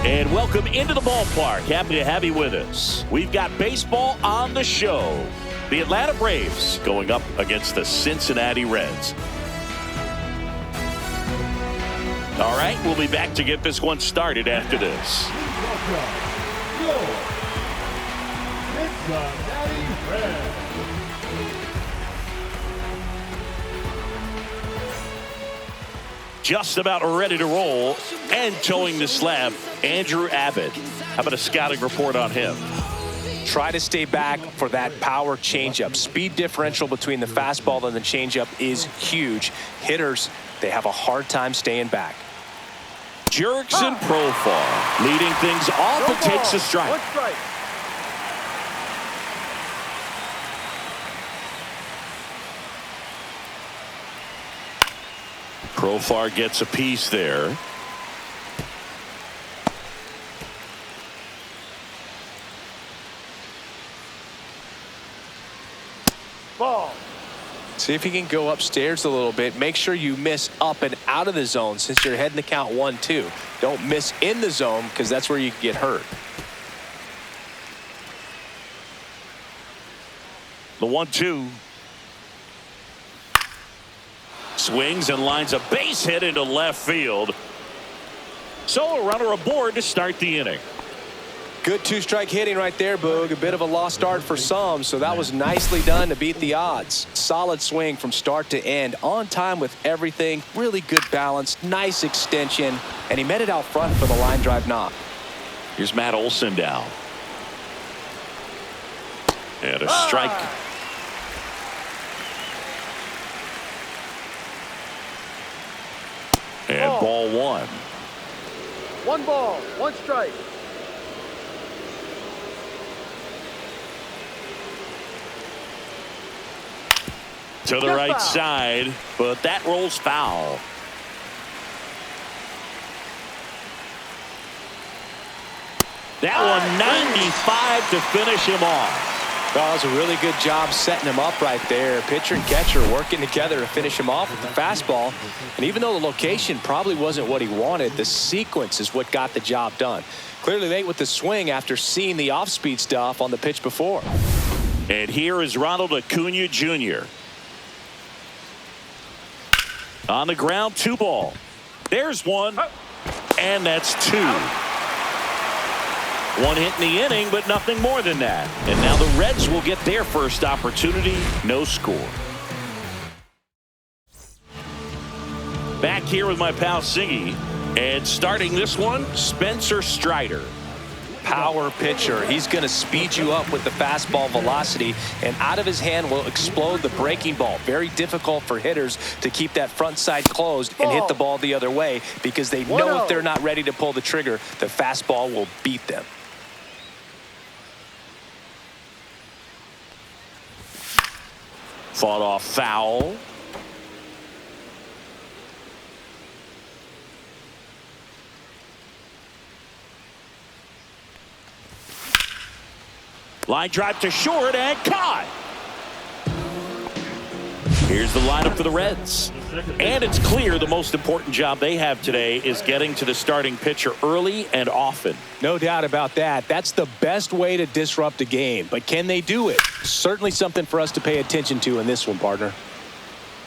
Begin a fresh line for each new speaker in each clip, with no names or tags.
And welcome into the ballpark. Happy to have you with us. We've got baseball on the show. The Atlanta Braves going up against the Cincinnati Reds. All right, we'll be back to get this one started after this.
Cincinnati Reds.
Just about ready to roll and towing the slab, Andrew Abbott. How about a scouting report on him?
Try to stay back for that power changeup. Speed differential between the fastball and the changeup is huge. Hitters, they have a hard time staying back.
Jerks and Profar leading things off. It takes a strike.
One strike.
Profar gets a piece there.
Ball.
See if you can go upstairs a little bit. Make sure you miss up and out of the zone since you're heading to count 1-2. Don't miss in the zone because that's where you can get hurt.
The 1-2. Swings and lines a base hit into left field. So a runner aboard to start the inning.
Good two-strike hitting right there, Boog. A bit of a lost start for some, so that was nicely done to beat the odds. Solid swing from start to end. On time with everything. Really good balance. Nice extension. And he met it out front for the line drive knock.
Here's Matt Olson down. And a strike. And ball one.
One ball, one strike.
To the right side, but that rolls foul. That one 95 to finish him off.
That was a really good job setting him up right there. Pitcher and catcher working together to finish him off with the fastball. And even though the location probably wasn't what he wanted, the sequence is what got the job done. Clearly late with the swing after seeing the off-speed stuff on the pitch before.
And here is Ronald Acuna Jr. On the ground, 2 ball. There's one. And that's 2. One hit in the inning, but nothing more than that. And now the Reds will get their first opportunity. No score. Back here with my pal Siggy. And starting this one, Spencer Strider.
Power pitcher. He's going to speed you up with the fastball velocity, and out of his hand will explode the breaking ball. Very difficult for hitters to keep that front side closed and hit the ball the other way because they know if they're not ready to pull the trigger, the fastball will beat them.
Fought off foul. Line drive to short and caught. Here's the lineup for the Reds. And it's clear the most important job they have today is getting to the starting pitcher early and often.
No doubt about that. That's the best way to disrupt a game. But can they do it? Certainly something for us to pay attention to in this one, partner.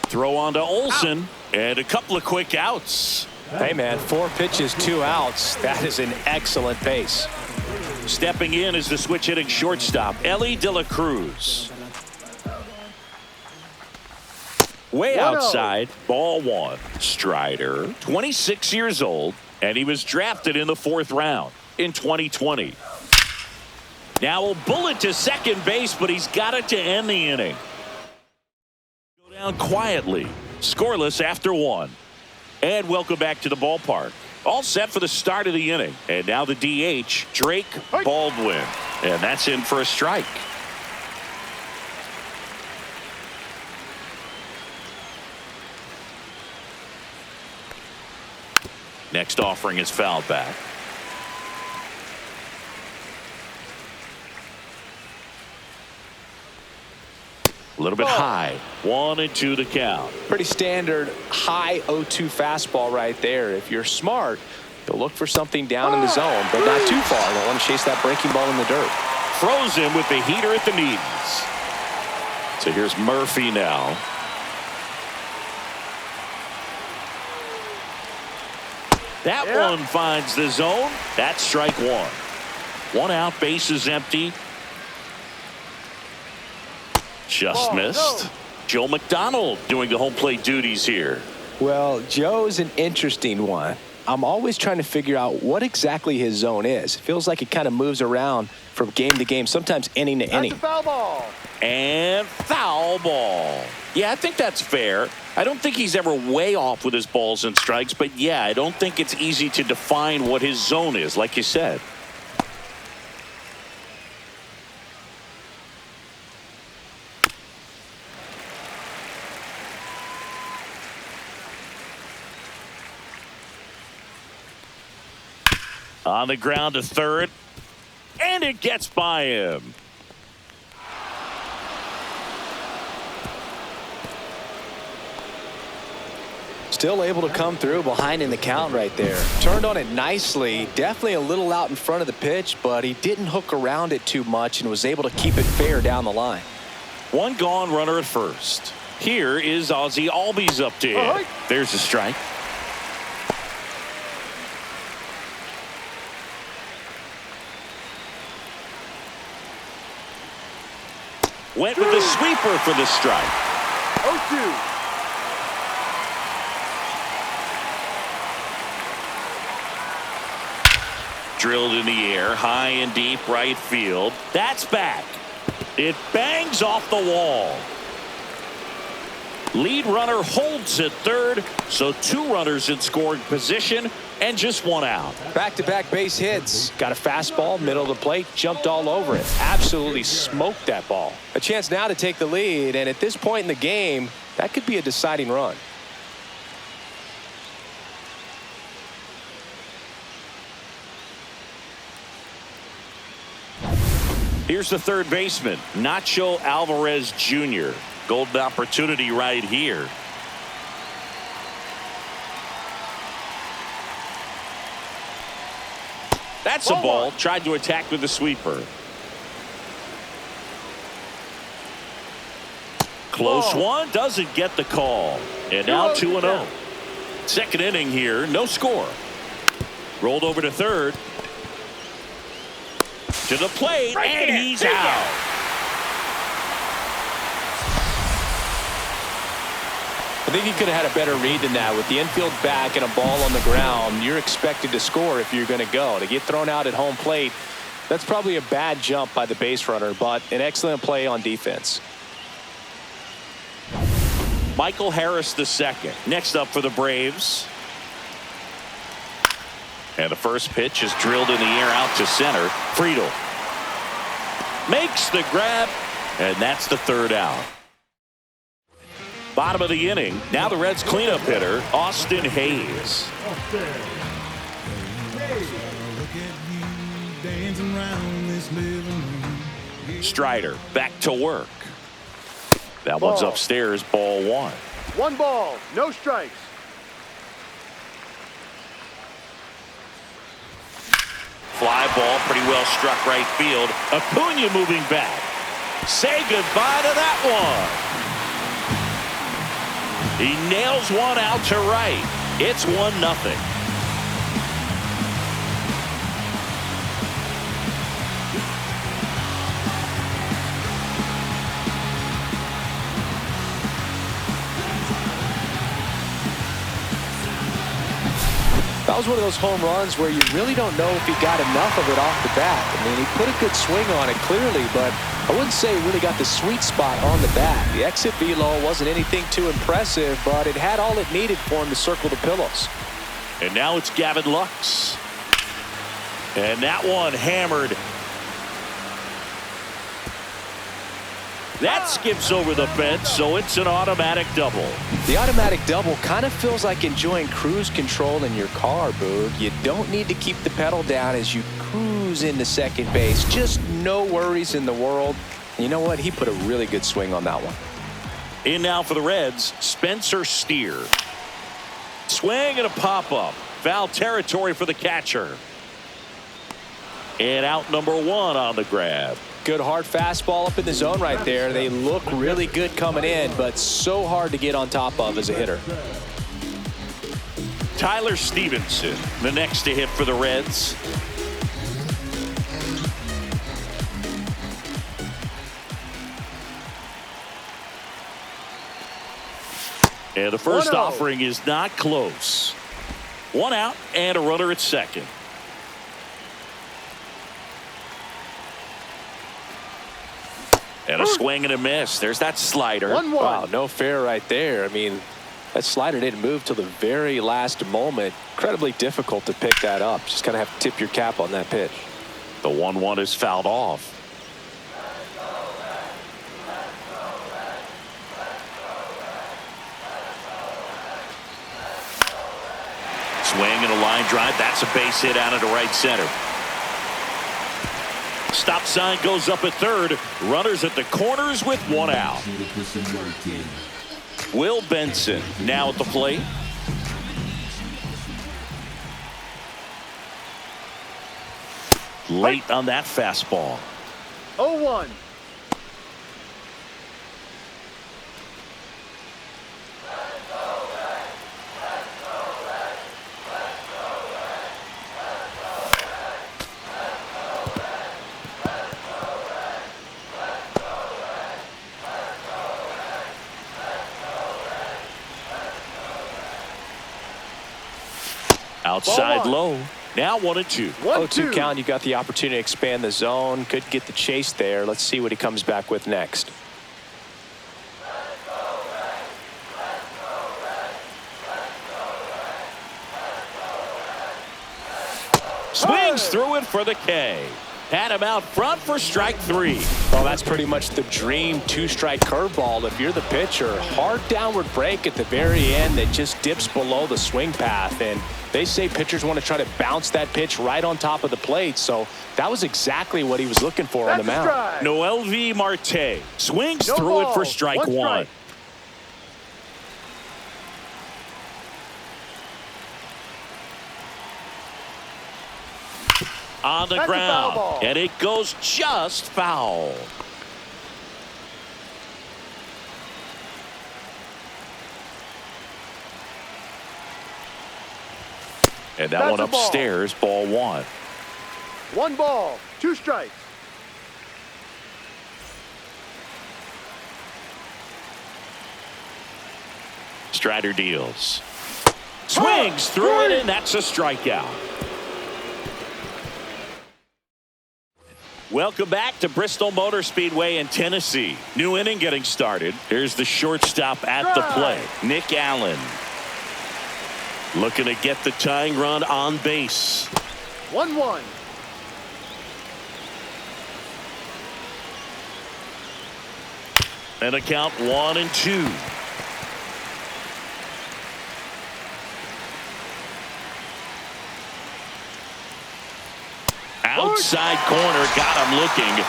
Throw on to Olson and a couple of quick outs.
Hey, man, 4 pitches, 2 outs. That is an excellent pace.
Stepping in is the switch hitting shortstop, Ellie De La Cruz. Way outside, ball 1. Strider, 26 years old, and he was drafted in the 4th round in 2020. Now a bullet to second base, but he's got it to end the inning. Go down quietly, scoreless after 1. And welcome back to the ballpark. All set for the start of the inning. And now the DH, Drake Baldwin. And that's in for a strike. Next offering is fouled back. A little bit high. 1-2 to count.
Pretty standard high 0-2 fastball right there. If you're smart, He'll look for something down in the zone, but not too far. Don't want to chase that breaking ball in the dirt.
Throws him with the heater at the knees. So here's Murphy now. That one finds the zone. That's strike one. One out, base is empty. Just missed. Joe McDonald doing the home plate duties here.
Well, Joe's an interesting one. I'm always trying to figure out what exactly his zone is. It feels like it kind of moves around from game to game, sometimes inning to inning.
That's a foul ball.
And foul ball. Yeah, I think that's fair. I don't think he's ever way off with his balls and strikes, but yeah, I don't think it's easy to define what his zone is, like you said. On the ground to third, and it gets by him.
Still able to come through behind in the count right there. Turned on it nicely. Definitely a little out in front of the pitch, but he didn't hook around it too much and was able to keep it fair down the line.
One gone, runner at first. Here is Ozzie Albies up to hit. There's a strike. Went with the sweeper for the strike.
0-2.
Drilled in the air, high and deep right field. That's back. It bangs off the wall. Lead runner holds at third, so two runners in scoring position and just one out.
Back-to-back base hits. Got a fastball, middle of the plate, jumped all over it. Absolutely smoked that ball. A chance now to take the lead, and at this point in the game, that could be a deciding run.
Here's the third baseman, Nacho Alvarez Jr. Golden opportunity right here. That's a ball. Tried to attack with the sweeper. Close one. Doesn't get the call. And now 2-0. Second inning here. No score. Rolled over to third. To the plate. And he's out.
I think he could have had a better read than that. With the infield back and a ball on the ground, you're expected to score if you're going to go. To get thrown out at home plate, that's probably a bad jump by the base runner, but an excellent play on defense.
Michael Harris II. Next up for the Braves. And the first pitch is drilled in the air out to center. Friedel makes the grab, and that's the third out. Bottom of the inning. Now the Reds cleanup hitter, Austin Hayes. Strider back to work. That one's upstairs, ball one.
1 ball, no strikes.
Fly ball, pretty well struck right field. Acuna moving back. Say goodbye to that one. He nails one out to right. It's 1-0.
That was one of those home runs where you really don't know if he got enough of it off the bat. I mean, he put a good swing on it clearly, but I wouldn't say he really got the sweet spot on the bat. The exit velo wasn't anything too impressive, but it had all it needed for him to circle the pillows.
And now it's Gavin Lux. And that one hammered. That skips over the fence, so it's an automatic double.
The automatic double kind of feels like enjoying cruise control in your car, Boog. You don't need to keep the pedal down as you cruise into second base. Just no worries in the world. And you know what? He put a really good swing on that one.
In now for the Reds, Spencer Steer. Swing and a pop-up. Foul territory for the catcher. And out number one on the grab.
Good hard fastball up in the zone right there. They look really good coming in, but so hard to get on top of as a hitter.
Tyler Stevenson, the next to hit for the Reds. And the first
1-0.
offering is not close. One out and a runner at second. And a swing and a miss. There's that slider.
1-1.
Wow, no fair right there. I mean, that slider didn't move till the very last moment. Incredibly difficult to pick that up. Just kind of have to tip your cap on that pitch.
The 1-1 is fouled off. Swing and a line drive. That's a base hit out into right center. Stop sign goes up at third. Runners at the corners with one out. Will Benson now at the plate. Late on that fastball.
0-1.
Outside low. Now 1-2.
0-2 count. You got the opportunity to expand the zone. Could get the chase there. Let's see what he comes back with next.
Swings through it for the K. Had him out front for strike three.
Well, that's pretty much the dream two-strike curveball. If you're the pitcher, hard downward break at the very end that just dips below the swing path. And they say pitchers want to try to bounce that pitch right on top of the plate. So that was exactly what he was looking for on the mound.
Noel V. Marte swings
No
through
ball.
it for strike
One
one.
strike.
On the
That's a foul
ground,
ball.
and it goes just foul. And that
That's
one
a ball.
upstairs, ball one.
1 ball, 2 strikes.
Strider deals. Swings through it, and that's a strikeout. Welcome back to Bristol Motor Speedway in Tennessee. New inning getting started. Here's the shortstop at the plate, Nick Allen. Looking to get the tying run on base.
1-1.
And a count 1-2. Outside corner, got him looking.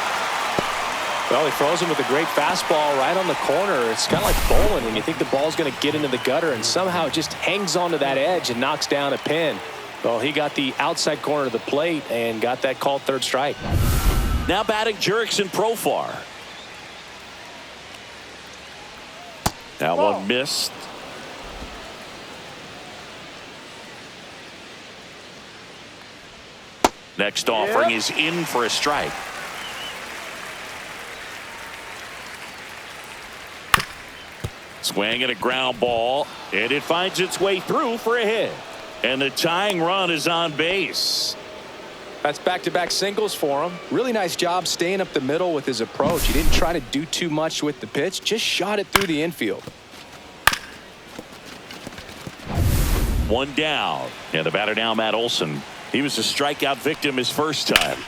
Well, he throws him with a great fastball right on the corner. It's kind of like bowling when you think the ball's going to get into the gutter and somehow it just hangs onto that edge and knocks down a pin. Well, he got the outside corner of the plate and got that called third strike.
Now batting Jurickson Profar. That one missed. Next offering is in for a strike. Swing and a ground ball, and it finds its way through for a hit. And the tying run is on base.
That's back-to-back singles for him. Really nice job staying up the middle with his approach. He didn't try to do too much with the pitch, just shot it through the infield.
One down. And the batter now, Matt Olson. He was a strikeout victim his first time.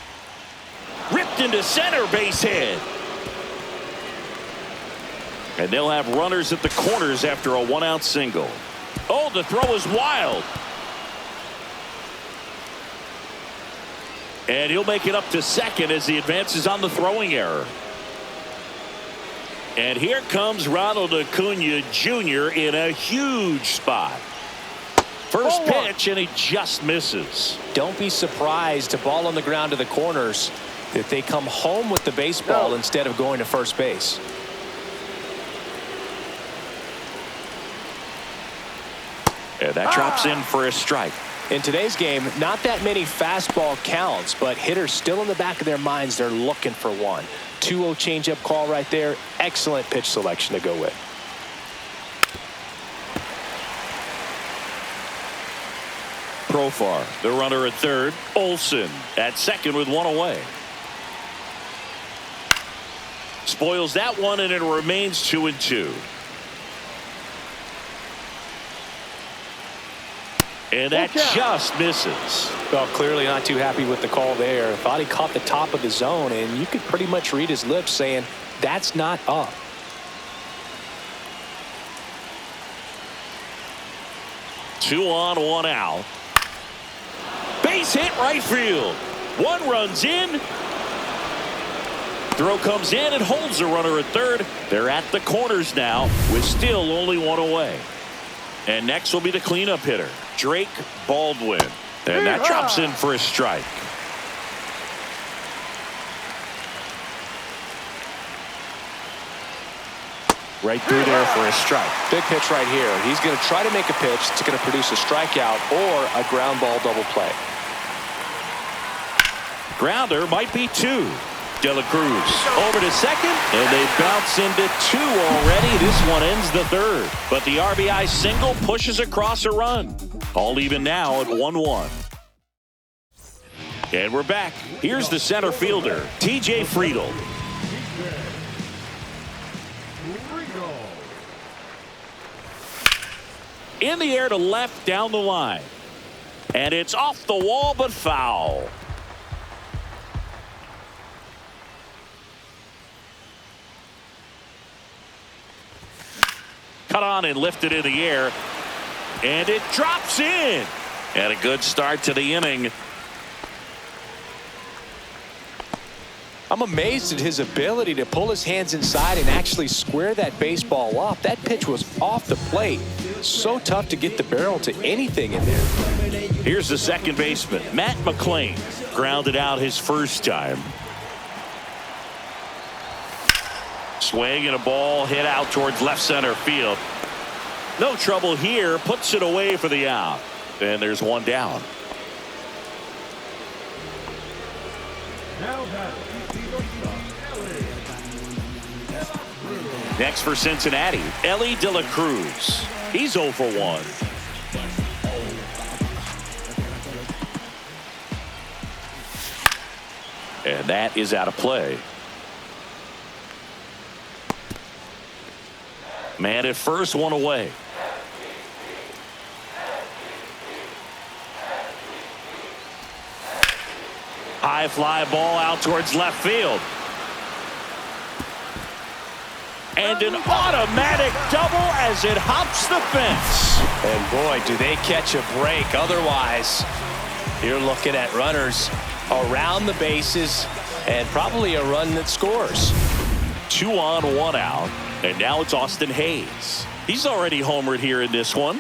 Ripped into center, base hit. And they'll have runners at the corners after a one-out single. Oh, the throw is wild. And he'll make it up to second as he advances on the throwing error. And here comes Ronald Acuna Jr. in a huge spot. First
Ball one.
pitch, and he just misses.
Don't be surprised to ball on the ground to the corners if they come home with the baseball instead of going to first base.
And that drops in for a strike.
In today's game, not that many fastball counts, but hitters still in the back of their minds, they're looking for one. 2-0 changeup call right there. Excellent pitch selection to go with.
Profar, the runner at third. Olsen at second with one away. Spoils that one, and it remains 2-2. And that just misses.
Well, clearly not too happy with the call there. Thought he caught the top of the zone, and you could pretty much read his lips saying, that's not up.
Two on, one out. Base hit right field. One runs in. Throw comes in and holds the runner at third. They're at the corners now with still only one away. And next will be the cleanup hitter, Drake Baldwin. And that drops in for a strike. Right through there for a strike.
Big pitch right here. He's going to try to make a pitch that's going to produce a strikeout or a ground ball double play.
Grounder might be two. De La Cruz over to second, and they bounce into two already. This one ends the third, but the RBI single pushes across a run. All even now at 1-1. And we're back. Here's the center fielder, TJ Friedel. In the air to left down the line, and it's off the wall but foul. Cut on and lifted in the air, and it drops in. And a good start to the inning.
I'm amazed at his ability to pull his hands inside and actually square that baseball up. That pitch was off the plate. So tough to get the barrel to anything in there.
Here's the second baseman, Matt McClain. Grounded out his first time. Swing and a ball hit out towards left center field. No trouble here. Puts it away for the out. And there's one down. Next for Cincinnati, Ellie De La Cruz. He's 0 for 1. And that is out of play. Man at first, one away. High fly ball out towards left field. And an automatic double as it hops the fence.
And boy, do they catch a break. Otherwise, you're looking at runners around the bases and probably a run that scores.
2 on, 1 out. And now it's Austin Hayes. He's already homered here in this one.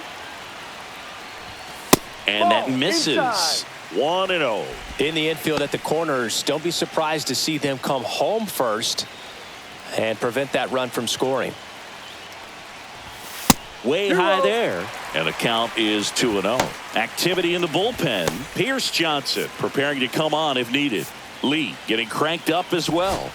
And that misses. 1-0.
In the infield at the corners, don't be surprised to see them come home first and prevent that run from scoring.
Way high there. And the count is 2-0. Activity in the bullpen. Pierce Johnson preparing to come on if needed. Lee getting cranked up as well.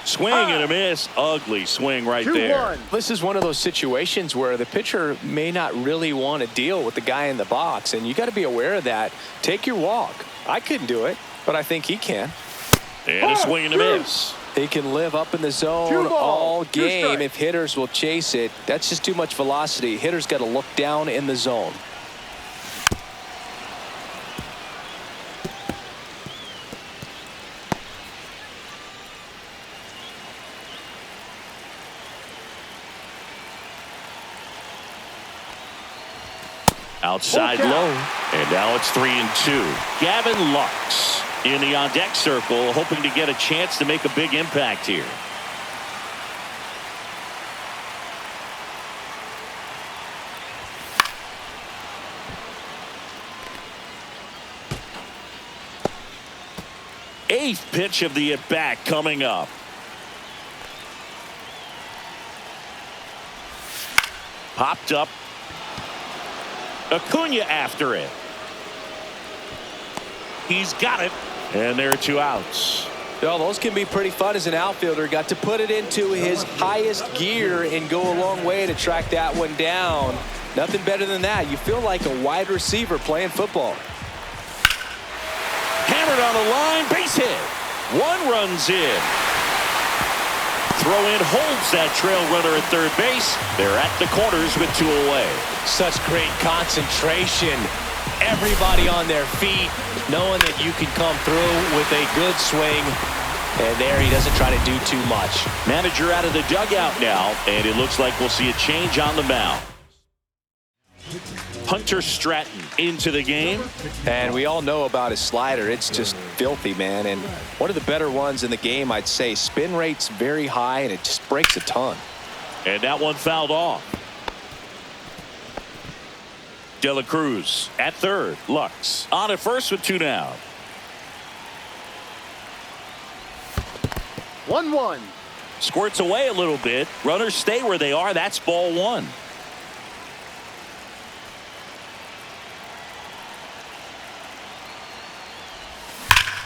Swing and a miss. Ugly swing right there.
This is one of those situations where the pitcher may not really want to deal with the guy in the box, and you got to be aware of that. Take your walk. I couldn't do it, but I think he can.
And a swing and a miss.
He can live up in the zone all game if hitters will chase it. That's just too much velocity. Hitters got to look down in the zone.
Outside low, and now it's 3-2. Gavin Lux in the on-deck circle, hoping to get a chance to make a big impact here. 8th pitch of the at-bat coming up. Popped up. Acuna after it. He's got it. And there are 2 outs.
Well, those can be pretty fun as an outfielder. Got to put it into his highest gear and go a long way to track that one down. Nothing better than that. You feel like a wide receiver playing football.
Hammered on the line, base hit. 1 runs in. Throw in holds that trail runner at third base. They're at the corners with 2 away.
Such great concentration. Everybody on their feet, knowing that you can come through with a good swing. And there he doesn't try to do too much.
Manager out of the dugout now, and it looks like we'll see a change on the mound. Hunter Stratton into the game.
And we all know about his slider. It's just filthy, man. And one of the better ones in the game, I'd say. Spin rate's very high, and it just breaks a ton.
And that one fouled off. De La Cruz at third. Lux on at first with 2 down.
1-1.
Squirts away a little bit. Runners stay where they are. That's ball 1.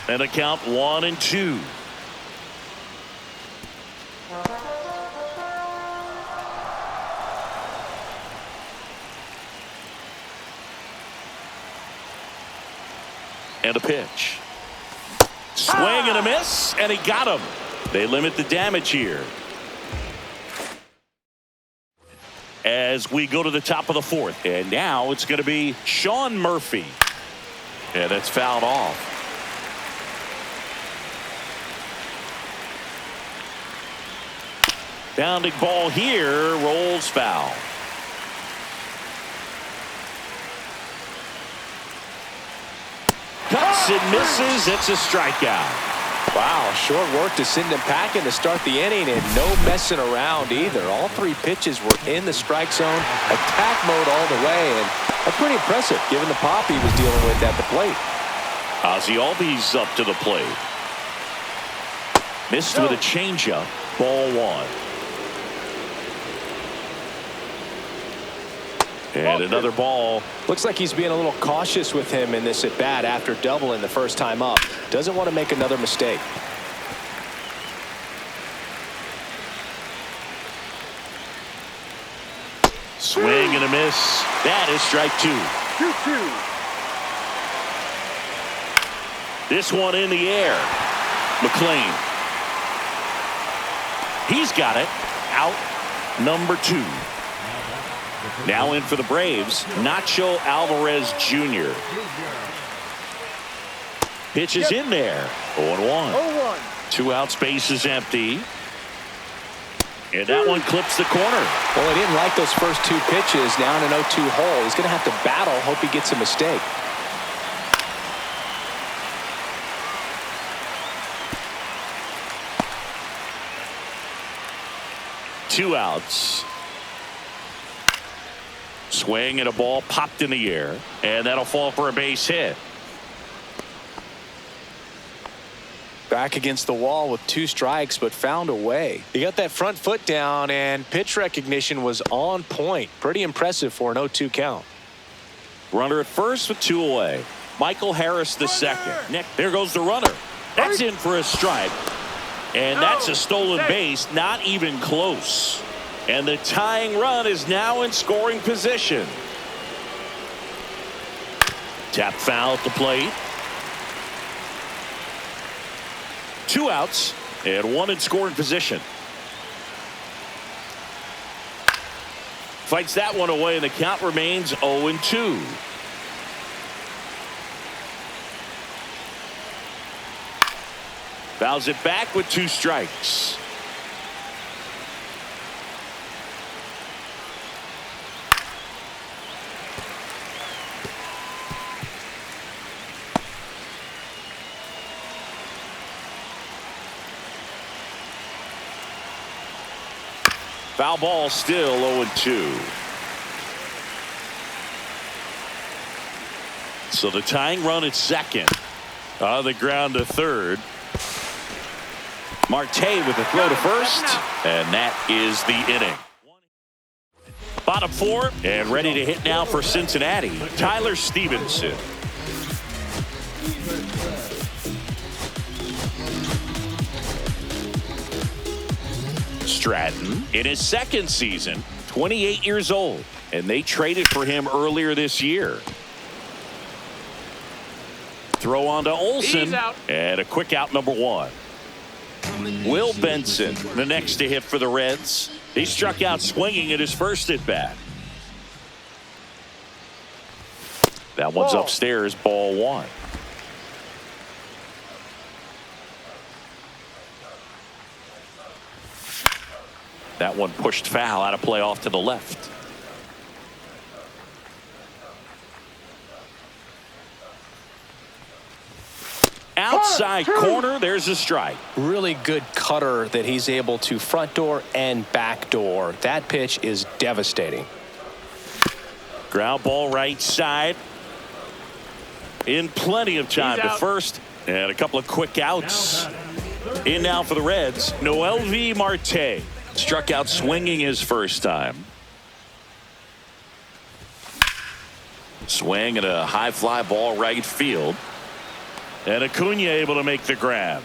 And a count 1-2. And a pitch. Swing and a miss, and he got him. They limit the damage here. As we go to the top of the 4th, and now it's going to be Sean Murphy. And that's fouled off. Bounding ball here, rolls foul. Cuts and misses. It's a strikeout.
Wow, short work to send him packing to start the inning, and no messing around either. All 3 pitches were in the strike zone, attack mode all the way, and that's pretty impressive given the pop he was dealing with at the plate.
Ozzie Albies up to the plate. Missed with a changeup. Ball 1. And another ball.
Looks like he's being a little cautious with him in this at-bat after doubling the first time up. Doesn't want to make another mistake.
Swing and a miss. That is strike 2.
2-2.
This one in the air. McLean. He's got it. Out number 2. Now in for the Braves, Nacho Alvarez Jr. Pitch is in there. 0-1.
0-1.
2 outs, base is empty. And that one clips the corner.
Well, he didn't like those first 2 pitches. Now in an 0-2 hole. He's going to have to battle. Hope he gets a mistake.
Two outs. Swing and a ball popped in the air, and that'll fall for a base hit.
Back against the wall with 2 strikes, but found a way. He got that front foot down, and pitch recognition was on point. Pretty impressive for an 0-2 count.
Runner at first with 2 away. Michael Harris the second. There goes the runner. That's in for a strike. And that's a stolen base, not even close. And the tying run is now in scoring position. Tap foul at the plate. 2 outs and 1 in scoring position. Fights that one away, and the count remains 0-2. Fouls it back with 2 strikes. Foul ball, still 0-2. So the tying run at second. On the ground to third. Marte with a throw to first, and that is the inning. Bottom four, and ready to hit now for Cincinnati, Tyler Stevenson. Stratton in his second season, 28 years old, and they traded for him earlier this year. Throw on to Olsen, and a quick out, number one. Will Benson, the next to hit for the Reds. He struck out swinging at his first at bat. That one's upstairs, ball one. That one pushed foul, out of play off to the left. Outside corner, there's a strike.
Really good cutter that he's able to front door and back door. That pitch is devastating.
Ground ball right side. In plenty of time to first, and a couple of quick outs. In now for the Reds, Noelvi Marte. Struck out swinging his first time. Swing and a high fly ball right field. And Acuna able to make the grab.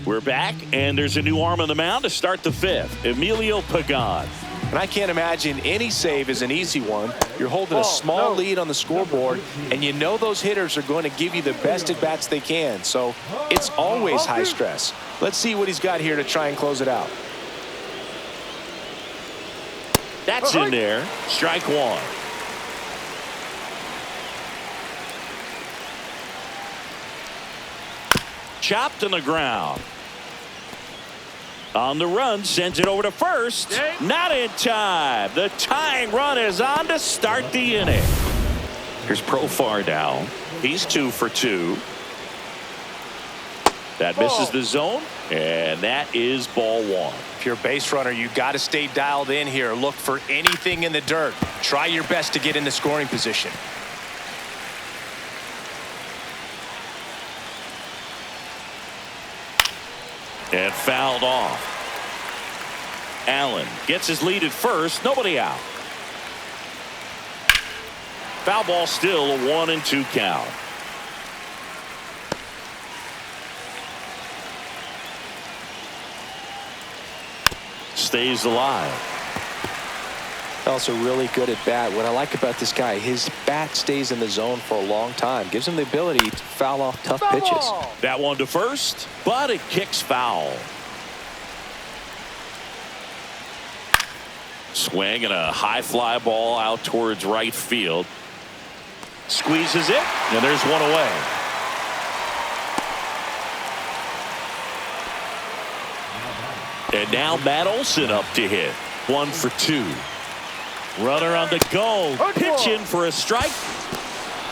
We're back, and there's a new arm on the mound to start the fifth, Emilio Pagan.
And I can't imagine any save is an easy one. You're holding a small lead on the scoreboard, and you know those hitters are going to give you the best at-bats they can. So it's always high stress. Let's see what he's got here to try and close it out.
That's in there. Strike one. Chopped on the ground. On the run, sends it over to first. Not in time. The tying run is on to start the inning. Here's Profar down. He's 2 for 2. That misses the zone, and that is ball one.
If you're a base runner, you got to stay dialed in here. Look for anything in the dirt. Try your best to get in the scoring position.
And fouled off. Allen gets his lead at first. Nobody out. Foul ball, still a 1-2 count. Stays alive.
Also really good at bat. What I like about this guy, his bat stays in the zone for a long time. Gives him the ability to foul off tough pitches.
That one to first, but it kicks foul. Swing and a high fly ball out towards right field. Squeezes it, and there's one away. And now Matt Olson up to hit. 1 for 2. Runner on the go. Pitching for a strike.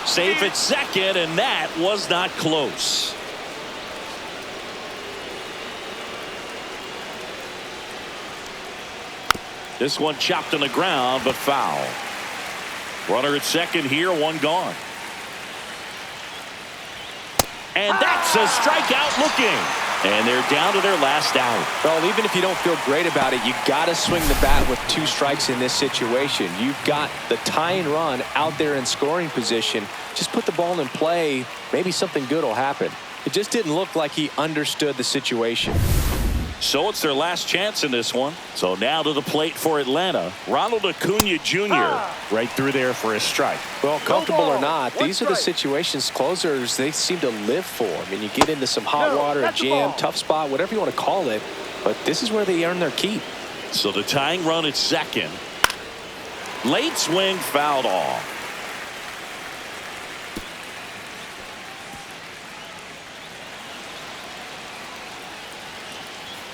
Safe at second, and that was not close. This one chopped on the ground, but foul. Runner at second here, one gone. And that's a strikeout looking. And they're down to their last out.
Well, even if you don't feel great about it, you got to swing the bat with 2 strikes in this situation. You've got the tying run out there in scoring position. Just put the ball in play. Maybe something good will happen. It just didn't look like he understood the situation.
So it's their last chance in this one. So now to the plate for Atlanta. Ronald Acuna Jr. right through there for a strike.
Well, comfortable or not, these are the situations closers they seem to live for. I mean, you get into some hot water, a jam, tough spot, whatever you want to call it. But this is where they earn their keep.
So the tying run at second. Late swing fouled off.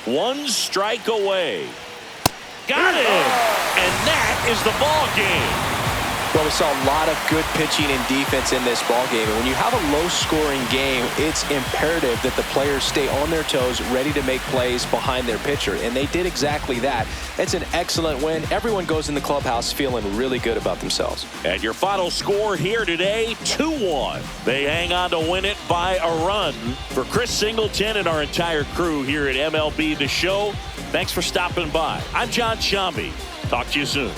One strike away. Got it! And that is the ball game.
Well, we saw a lot of good pitching and defense in this ball game. And when you have a low-scoring game, it's imperative that the players stay on their toes, ready to make plays behind their pitcher. And they did exactly that. It's an excellent win. Everyone goes in the clubhouse feeling really good about themselves.
And your final score here today, 2-1. They hang on to win it by a run. For Chris Singleton and our entire crew here at MLB The Show, thanks for stopping by. I'm John Shambi. Talk to you soon.